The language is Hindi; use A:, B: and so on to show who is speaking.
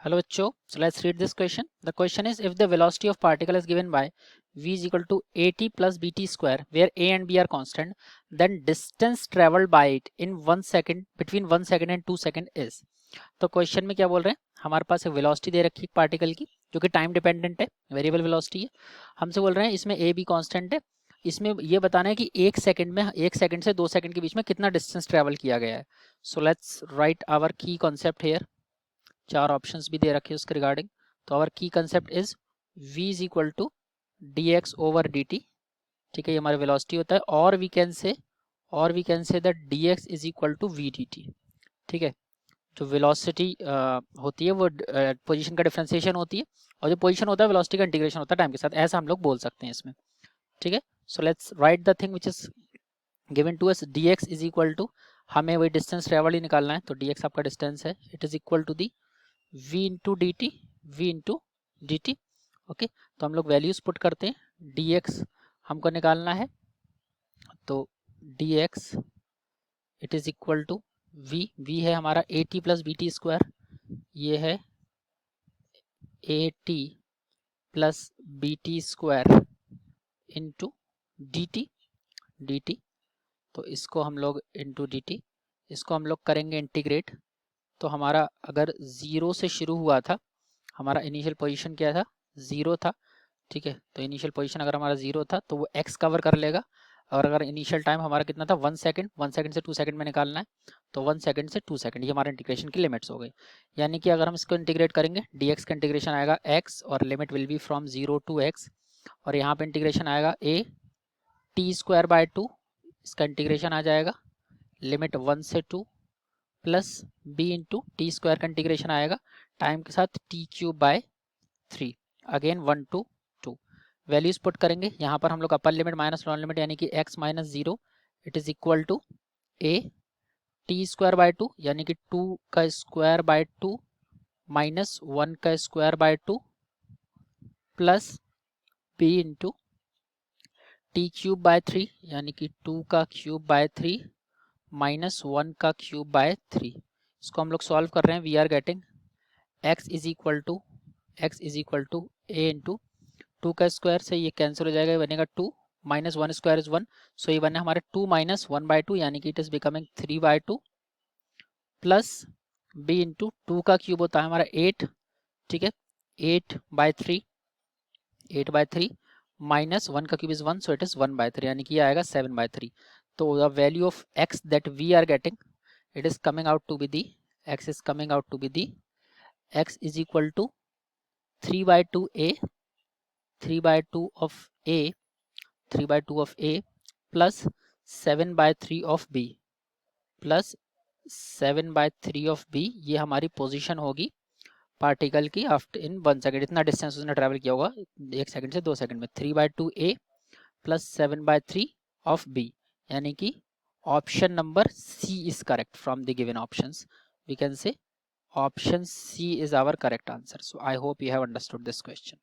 A: Hello बच्चों, so let's read this question. The question is, if the velocity of particle is given by v is equal to at plus bt square, where a and b are constant, then distance traveled by it in 1 second between 1 second and 2 second is. तो क्वेश्चन में क्या बोल रहे हैं, हमारे पास एक वेलोसिटी दे रखी है पार्टिकल की जो कि टाइम डिपेंडेंट है, वेरिएबल वेलोसिटी है. हमसे बोल रहे हैं इसमें ए बी कांस्टेंट है. इसमें ये बताना है कि एक सेकंड से 2 सेकंड के बीच में कितना डिस्टेंस ट्रेवल किया गया है. So let's write our key concept here. 4 options भी दे रखे हैं उसके रिगार्डिंग. तो our key concept is v is equal to d x over d t. ठीक है, ये हमारा वेलोसिटी होता है. और we can say that d x is equal to v d t. ठीक है, जो वेलोसिटी होती है वो पोजीशन का डिफरेंशिएशन होती है, और जो पोजीशन होता है वेलोसिटी का इंटीग्रेशन होता है टाइम के साथ, ऐसा हम लोग बोल सकते हैं इसमें. ठीक है, so let's write the thing which is given to us. D x is equal to, हमें वही डिस्टेंस ट्रेवल ही निकालना है, तो डी एक्स आपका डिस्टेंस है. It is equal to the v into d t, v into d t. Okay, तो हम लोग वैल्यूज पुट करते हैं. dx हमको निकालना है, तो dx it is equal to v है हमारा a t plus b t square, ये है a t plus b t square into d t. तो इसको हम लोग इंटू डी टी, इसको हम लोग करेंगे इंटीग्रेट. तो हमारा अगर ज़ीरो से शुरू हुआ था, हमारा इनिशियल पोजीशन क्या था, ज़ीरो था. ठीक है, तो इनिशियल पोजीशन अगर हमारा ज़ीरो था तो वो x कवर कर लेगा. और अगर इनिशियल टाइम हमारा कितना था, 1 सेकंड, 1 सेकंड से 2 सेकंड में निकालना है, तो 1 सेकंड से 2 सेकंड, ये हमारा इंटीग्रेशन की लिमिट्स हो गई. यानी कि अगर हम इसको इंटीग्रेट करेंगे, dx का इंटीग्रेशन आएगा x और limit will be from 0 to x. और यहाँ पे इंटीग्रेशन आएगा a टी स्क्वायर बाय 2, इसका इंटीग्रेशन आ जाएगा लिमिट 1 से 2 plus b into t square का इंटीग्रेशन आएगा टाइम के साथ t cube by 3, again 1 to 2. Values put करेंगे यहाँ पर हम लोग upper limit minus lower limit, यानी कि x minus 0 it is equal to a t square by 2, यानी कि 2 का स्क्वायर बाय 2 माइनस 1 का square by 2 plus b into T cube by 3, यानी कि 2 का क्यूब बाय 3 माइनस 1 का क्यूब बाय 3. इसको हम लोग सॉल्व कर रहे हैं. We are getting x is equal to a into 2 का स्क्वायर से ये कैंसिल हो जाएगा, बनेगा 2 माइनस 1 स्क्वायर इज 1, सो ये बने हमारे 2 माइनस 1 बाय 2, यानी कि it is becoming 3 by 2 plus b into 2 का क्यूब होता है हमारा 8. ठीक है, 8 बाय 3 माइनस 1 का cube is 1, so it is 1 by 3, यानी कि ये आएगा 7 बाय 3. तो the value of x that we are getting, it is coming out to be the x is coming out to be the x is equal to 3 by 2 a 3 by 2 of a 3 by 2 of a plus 7 by 3 of b plus 7 by 3 of b. ये हमारी पोजीशन होगी पार्टिकल की आफ्टर इन 1 सेकंड. इतना डिस्टेंस उसने ट्रेवल किया होगा 1 सेकंड से 2 सेकंड में. 3 by 2 a plus 7 by 3 of b, यानी कि option number C is correct from the given options. We can say option C is our correct answer. So I hope you have understood this question.